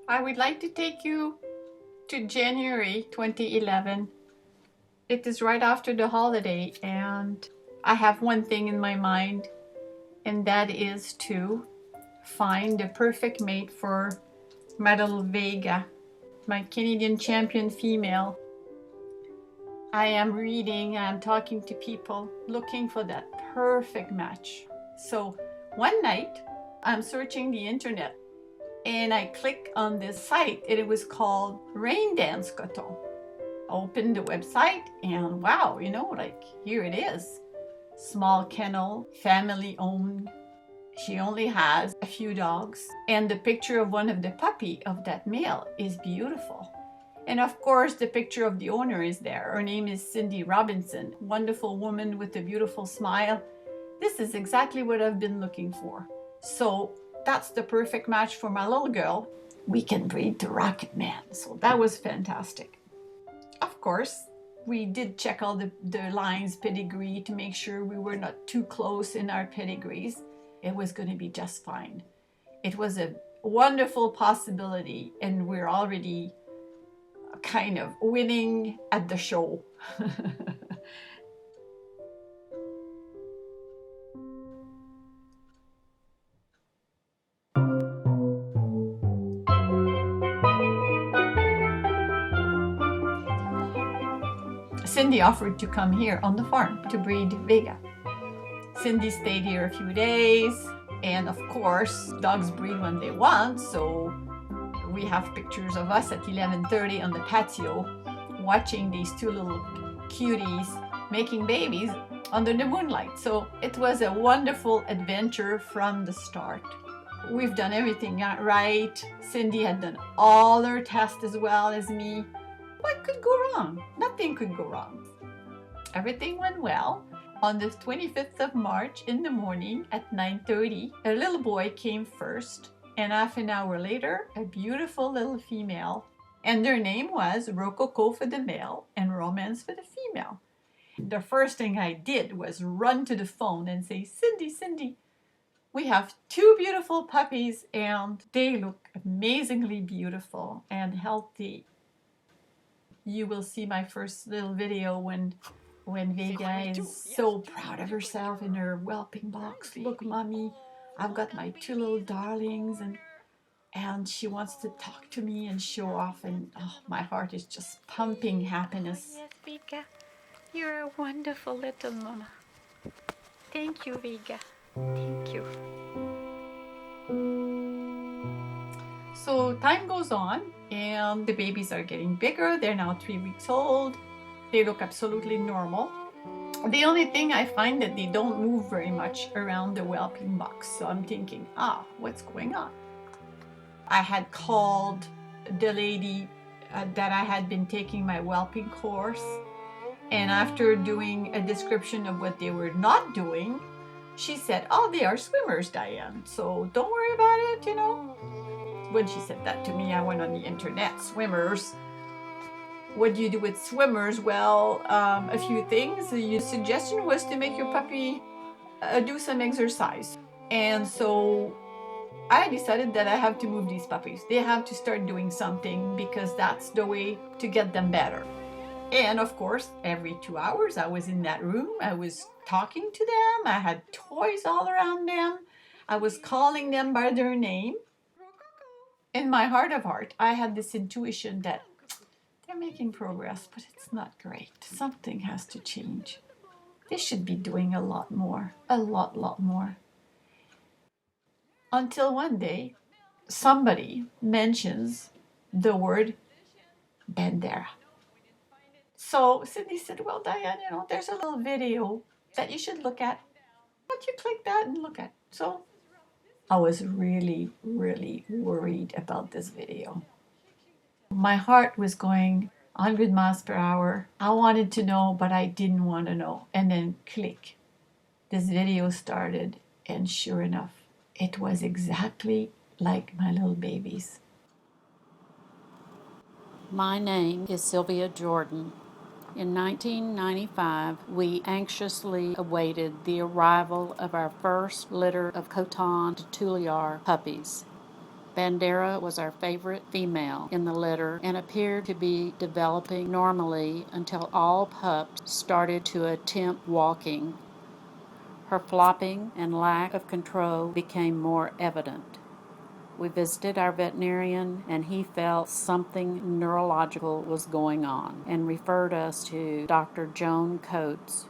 I would like to take you to January 2011. It is right after the holiday, and I have one thing in my mind, and that is to find the perfect mate for my little Vega, my Canadian champion female. I am reading, I'm talking to people, looking for that perfect match. So one night, I'm searching the internet, and I click on this site, and it was called Rain Dance Coton. Opened the website, and wow, here it is. Small kennel, family owned. She only has a few dogs, and the picture of one of the puppy of that male is beautiful. And of course, the picture of the owner is there. Her name is Cindy Robinson, wonderful woman with a beautiful smile. This is exactly what I've been looking for. So that's the perfect match for my little girl. We can breed the Rocket Man. So that was fantastic. Of course, we did check all the lines pedigree to make sure we were not too close in our pedigrees. It was going to be just fine. It was a wonderful possibility, and we're already kind of winning at the show. Cindy offered to come here on the farm to breed Vega. Cindy stayed here a few days, and of course, dogs breed when they want, so we have pictures of us at 11:30 on the patio watching these two little cuties making babies under the moonlight. So it was a wonderful adventure from the start. We've done everything right. Cindy had done all her tests as well as me. What could go wrong? Nothing could go wrong. Everything went well. On the 25th of March in the morning at 9:30, a little boy came first, and half an hour later, a beautiful little female. And their name was Rococo for the male and Romance for the female. The first thing I did was run to the phone and say, Cindy, we have two beautiful puppies, and they look amazingly beautiful and healthy. You will see my first little video when Vega is so proud of herself in her whelping box. Look, mommy, I've got my two little darlings, and she wants to talk to me and show off, and oh, my heart is just pumping happiness. Yes, Vega, you're a wonderful little mama. Thank you, Vega. Thank you. So time goes on, and the babies are getting bigger. They're now 3 weeks old. They look absolutely normal. The only thing I find that they don't move very much around the whelping box. So I'm thinking, what's going on? I had called the lady that I had been taking my whelping course. And after doing a description of what they were not doing, she said, they are swimmers, Diane. So don't worry about it, When she said that to me, I went on the internet. Swimmers. What do you do with swimmers? Well, a few things. Your suggestion was to make your puppy do some exercise. And so I decided that I have to move these puppies. They have to start doing something because that's the way to get them better. And of course, every 2 hours I was in that room. I was talking to them. I had toys all around them. I was calling them by their name. In my heart of heart, I had this intuition that they're making progress, but it's not great. Something has to change. They should be doing a lot more. A lot more. Until one day, somebody mentions the word Bandera. So Cindy said, well, Diane, there's a little video that you should look at. Why don't you click that and look at? So I was really, really worried about this video. My heart was going 100 miles per hour. I wanted to know, but I didn't want to know. And then click. This video started, and sure enough, it was exactly like my little babies. My name is Sylvia Jordan. In 1995, we anxiously awaited the arrival of our first litter of Coton to Tulear puppies. Bandera was our favorite female in the litter and appeared to be developing normally until all pups started to attempt walking. Her flopping and lack of control became more evident. We visited our veterinarian, and he felt something neurological was going on and referred us to Dr. Joan Coates.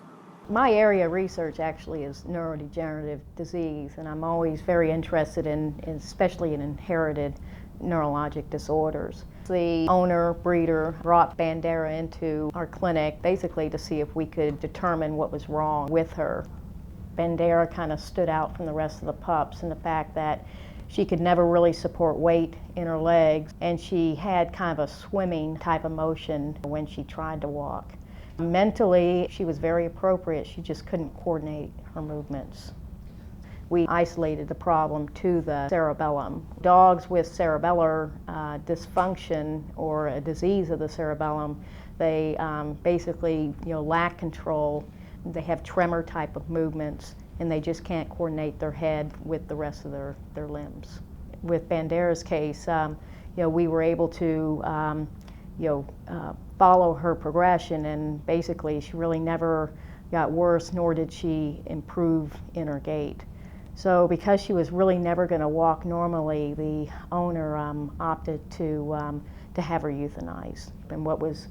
My area of research actually is neurodegenerative disease, and I'm always very interested especially in inherited neurologic disorders. The owner, breeder, brought Bandera into our clinic basically to see if we could determine what was wrong with her. Bandera kind of stood out from the rest of the pups in the fact that she could never really support weight in her legs, and she had kind of a swimming type of motion when she tried to walk. Mentally, she was very appropriate, she just couldn't coordinate her movements. We isolated the problem to the cerebellum. Dogs with cerebellar dysfunction or a disease of the cerebellum, they basically lack control. They have tremor type of movements, and they just can't coordinate their head with the rest of their limbs. With Bandera's case, we were able to follow her progression, and basically she really never got worse, nor did she improve in her gait. So because she was really never going to walk normally, the owner opted to have her euthanized. And what was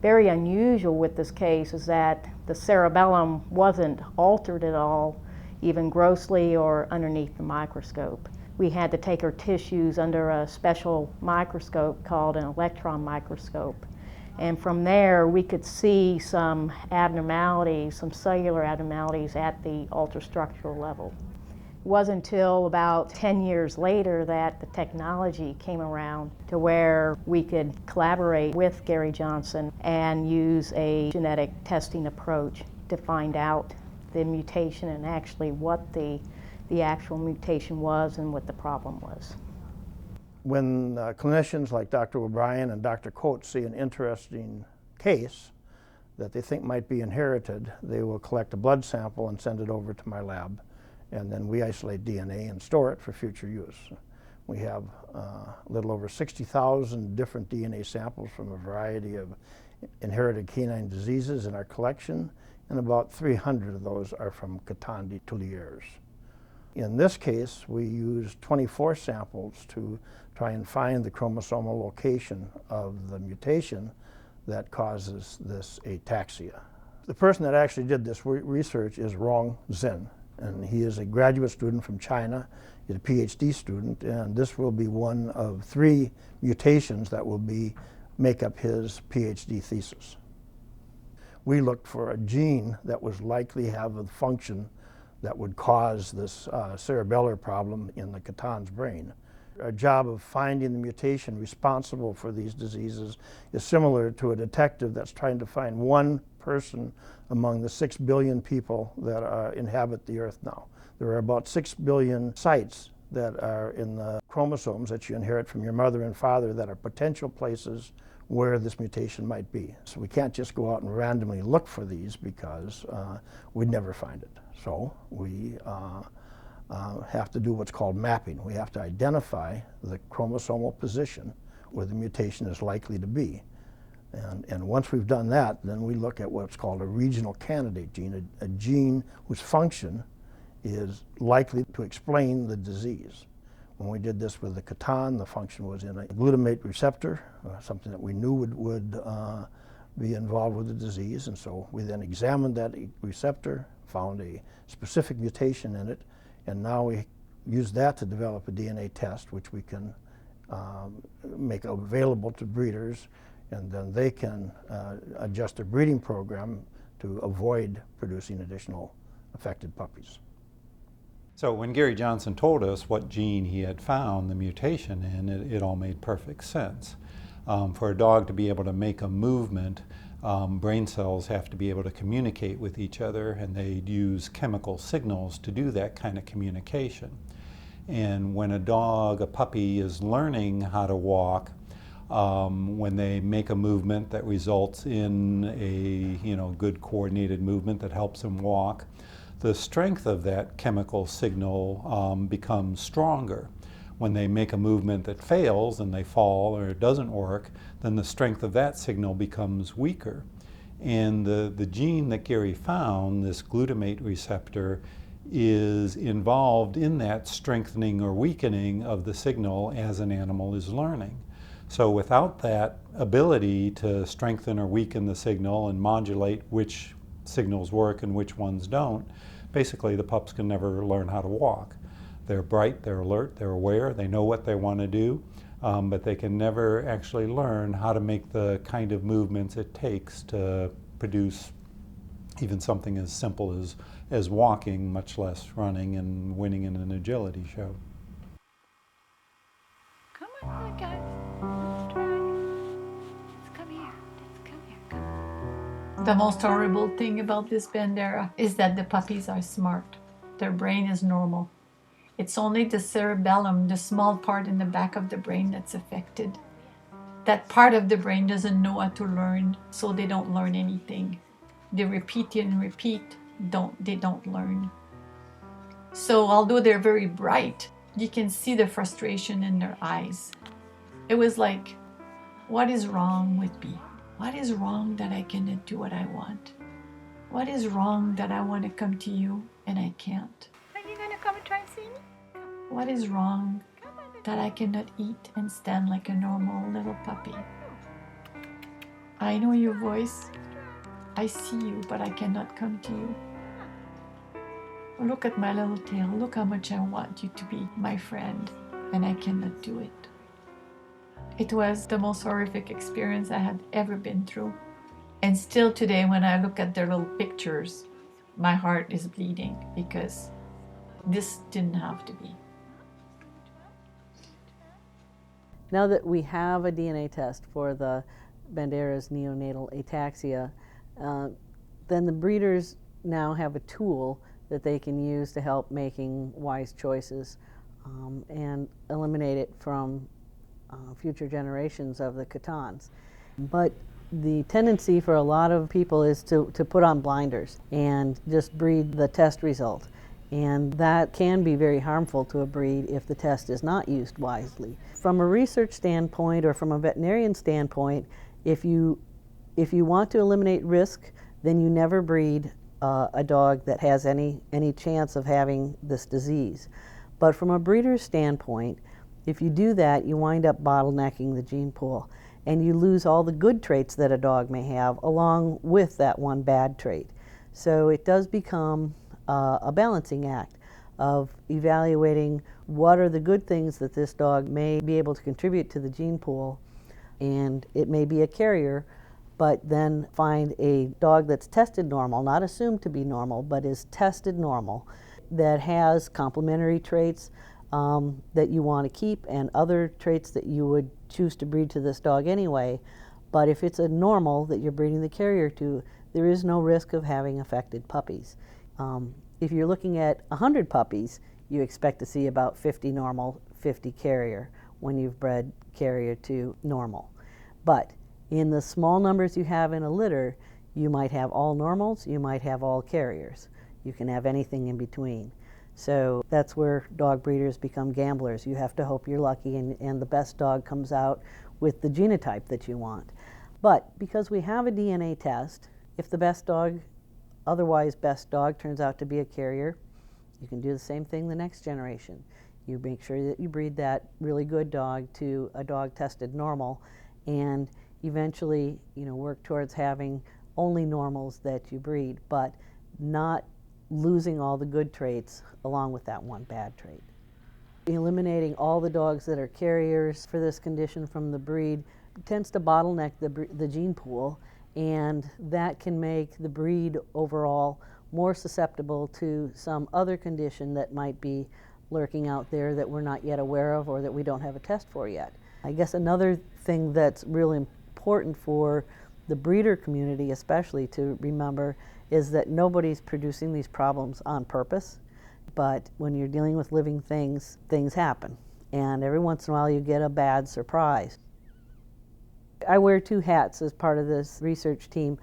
very unusual with this case is that the cerebellum wasn't altered at all, even grossly or underneath the microscope. We had to take her tissues under a special microscope called an electron microscope. And from there, we could see some abnormalities, some cellular abnormalities at the ultrastructural level. It wasn't until about 10 years later that the technology came around to where we could collaborate with Gary Johnson and use a genetic testing approach to find out the mutation and actually what the actual mutation was and what the problem was. When clinicians like Dr. O'Brien and Dr. Coates see an interesting case that they think might be inherited, they will collect a blood sample and send it over to my lab, and then we isolate DNA and store it for future use. We have a little over 60,000 different DNA samples from a variety of inherited canine diseases in our collection, and about 300 of those are from Coton Tulears. In this case, we used 24 samples to try and find the chromosomal location of the mutation that causes this ataxia. The person that actually did this research is Rong Zin, and he is a graduate student from China. He's a PhD student, and this will be one of 3 mutations that will make up his PhD thesis. We looked for a gene that was likely to have a function that would cause this cerebellar problem in the Coton's brain. Our job of finding the mutation responsible for these diseases is similar to a detective that's trying to find one person among the 6 billion people that inhabit the earth now. There are about 6 billion sites that are in the chromosomes that you inherit from your mother and father that are potential places where this mutation might be. So we can't just go out and randomly look for these because we'd never find it. So we have to do what's called mapping. We have to identify the chromosomal position where the mutation is likely to be. And once we've done that, then we look at what's called a regional candidate gene, a gene whose function is likely to explain the disease. When we did this with the Coton, the function was in a glutamate receptor, something that we knew would be involved with the disease, and so we then examined that receptor, found a specific mutation in it, and now we use that to develop a DNA test, which we can make available to breeders, and then they can adjust their breeding program to avoid producing additional affected puppies. So when Gary Johnson told us what gene he had found the mutation in, it all made perfect sense. For a dog to be able to make a movement, brain cells have to be able to communicate with each other, and they use chemical signals to do that kind of communication. And when a puppy is learning how to walk, when they make a movement that results in a good coordinated movement that helps them walk, the strength of that chemical signal becomes stronger. When they make a movement that fails and they fall or it doesn't work, then the strength of that signal becomes weaker. And the gene that Gary found, this glutamate receptor, is involved in that strengthening or weakening of the signal as an animal is learning. So without that ability to strengthen or weaken the signal and modulate which signals work and which ones don't, basically the pups can never learn how to walk. They're bright, they're alert, they're aware, they know what they want to do, but they can never actually learn how to make the kind of movements it takes to produce even something as simple as walking, much less running and winning in an agility show. Come on, little guy. Let's try. Let's come here. Let's come here. Come. The most horrible thing about this Bandera is that the puppies are smart. Their brain is normal. It's only the cerebellum, the small part in the back of the brain, that's affected. That part of the brain doesn't know how to learn, so they don't learn anything. They repeat and repeat, they don't learn. So although they're very bright, you can see the frustration in their eyes. It was like, what is wrong with me? What is wrong that I cannot do what I want? What is wrong that I want to come to you and I can't? Are you gonna come and try and see me? What is wrong that I cannot eat and stand like a normal little puppy? I know your voice. I see you, but I cannot come to you. Look at my little tail. Look how much I want you to be my friend, and I cannot do it. It was the most horrific experience I had ever been through. And still today, when I look at their little pictures, my heart is bleeding because this didn't have to be. Now that we have a DNA test for the Bandera's neonatal ataxia, then the breeders now have a tool that they can use to help making wise choices and eliminate it from future generations of the Cotons. But the tendency for a lot of people is to put on blinders and just breed the test result. And that can be very harmful to a breed if the test is not used wisely. From a research standpoint or from a veterinarian standpoint, if you want to eliminate risk, then you never breed a dog that has any chance of having this disease. But from a breeder's standpoint, if you do that, you wind up bottlenecking the gene pool, and you lose all the good traits that a dog may have along with that one bad trait. So it does become a balancing act of evaluating what are the good things that this dog may be able to contribute to the gene pool, and it may be a carrier, but then find a dog that's tested normal, not assumed to be normal, but is tested normal, that has complementary traits that you want to keep and other traits that you would choose to breed to this dog anyway. But if it's a normal that you're breeding the carrier to, there is no risk of having affected puppies. If you're looking at 100 puppies, you expect to see about 50 normal, 50 carrier when you've bred carrier to normal. But in the small numbers you have in a litter, you might have all normals, you might have all carriers. You can have anything in between. So that's where dog breeders become gamblers. You have to hope you're lucky and the best dog comes out with the genotype that you want. But because we have a DNA test, if the best dog, otherwise best dog, turns out to be a carrier, you can do the same thing the next generation. You make sure that you breed that really good dog to a dog tested normal, and eventually, work towards having only normals that you breed, but not losing all the good traits along with that one bad trait. Eliminating all the dogs that are carriers for this condition from the breed tends to bottleneck the gene pool, and that can make the breed overall more susceptible to some other condition that might be lurking out there that we're not yet aware of or that we don't have a test for yet. I guess another thing that's really important for the breeder community especially to remember is that nobody's producing these problems on purpose, but when you're dealing with living things, things happen. And every once in a while you get a bad surprise. I wear two hats as part of this research team.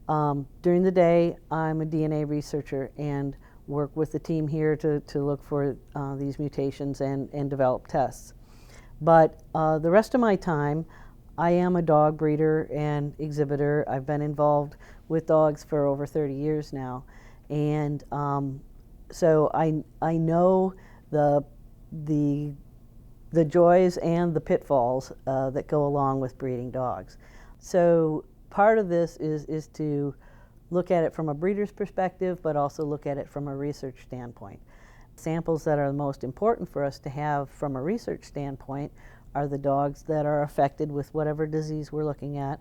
During the day, I'm a DNA researcher and work with the team here to look for these mutations and develop tests. But the rest of my time, I am a dog breeder and exhibitor. I've been involved with dogs for over 30 years now. And so I know the joys and the pitfalls that go along with breeding dogs. So part of this is to look at it from a breeder's perspective, but also look at it from a research standpoint. Samples that are the most important for us to have from a research standpoint are the dogs that are affected with whatever disease we're looking at,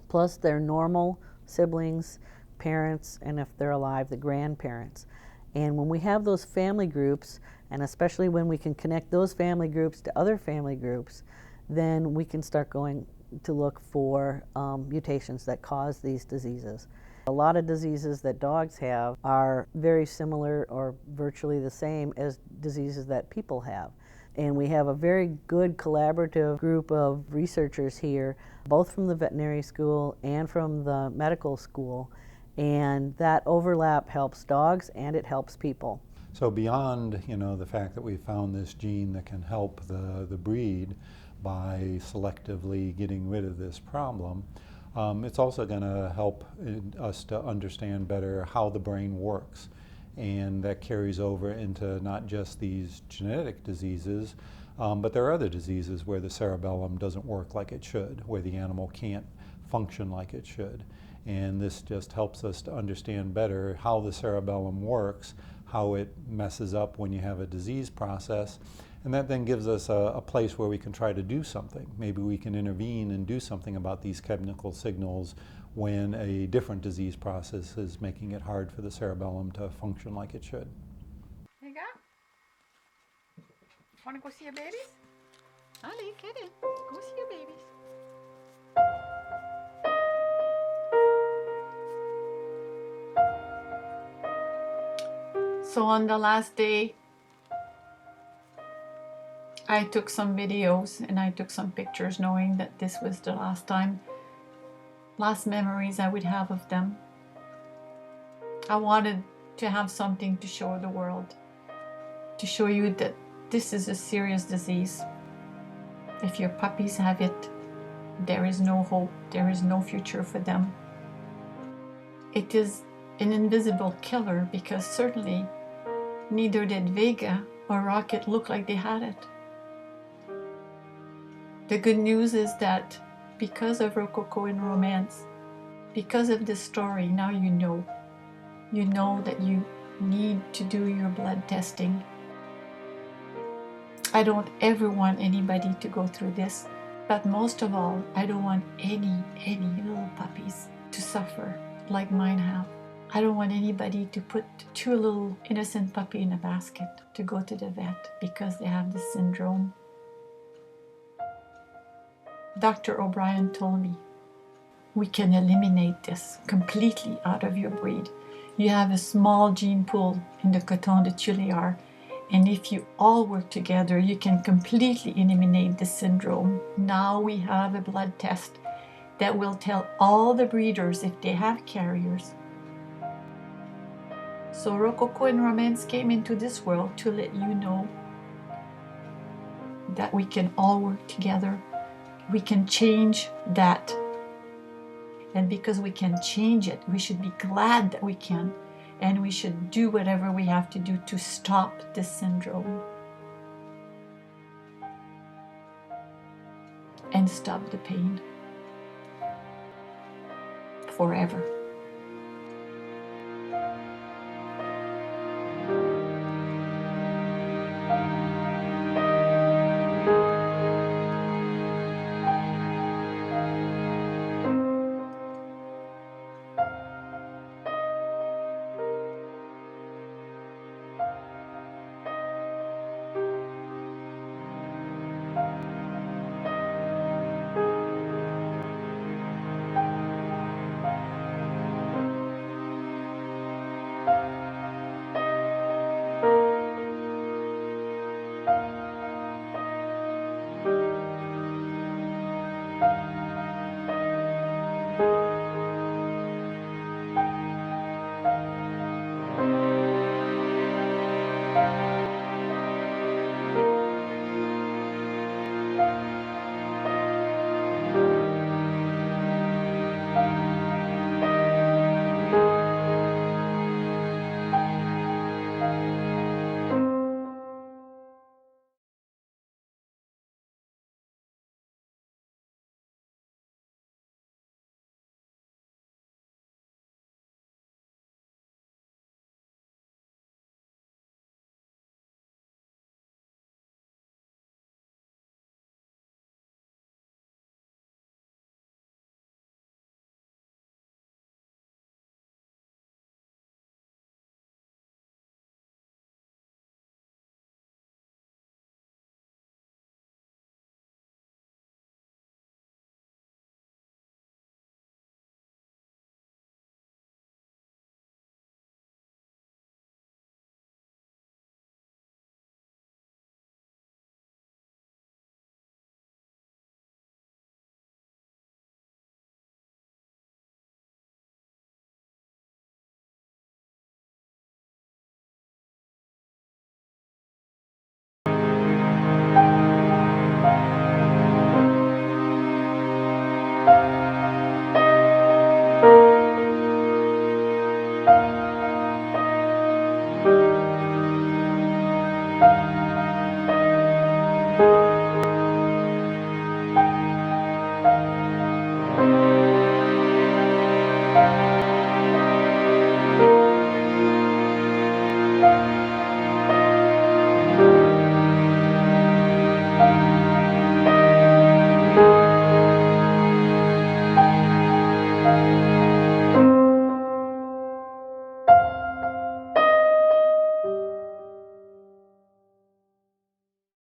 plus their normal siblings, parents, and if they're alive, the grandparents. And when we have those family groups, and especially when we can connect those family groups to other family groups, then we can start going to look for mutations that cause these diseases. A lot of diseases that dogs have are very similar or virtually the same as diseases that people have. And we have a very good collaborative group of researchers here, both from the veterinary school and from the medical school. And that overlap helps dogs and it helps people. So beyond, the fact that we found this gene that can help the breed by selectively getting rid of this problem, it's also going to help us to understand better how the brain works. And that carries over into not just these genetic diseases, but there are other diseases where the cerebellum doesn't work like it should, where the animal can't function like it should. And this just helps us to understand better how the cerebellum works, how it messes up when you have a disease process. And that then gives us a place where we can try to do something. Maybe we can intervene and do something about these chemical signals when a different disease process is making it hard for the cerebellum to function like it should. There you go. Want to go see your babies? Ali, get in. Go see your babies. So on the last day, I took some videos and I took some pictures knowing that this was the last memories I would have of them. I wanted to have something to show the world, to show you that this is a serious disease. If your puppies have it, there is no hope, there is no future for them. It is an invisible killer because certainly neither did Vega or Rocket look like they had it. The good news is that because of Rococo and Romance, because of this story, now you know that you need to do your blood testing. I don't ever want anybody to go through this, but most of all, I don't want any little puppies to suffer like mine have. I don't want anybody to put two little innocent puppy in a basket to go to the vet because they have this syndrome. Dr. O'Brien told me, we can eliminate this completely out of your breed. You have a small gene pool in the Coton de Tulear, and if you all work together, you can completely eliminate the syndrome. Now we have a blood test that will tell all the breeders if they have carriers. So Rococo and Romance came into this world to let you know that we can all work together. We can change that. And because we can change it, we should be glad that we can. And we should do whatever we have to do to stop this syndrome. And stop the pain. Forever.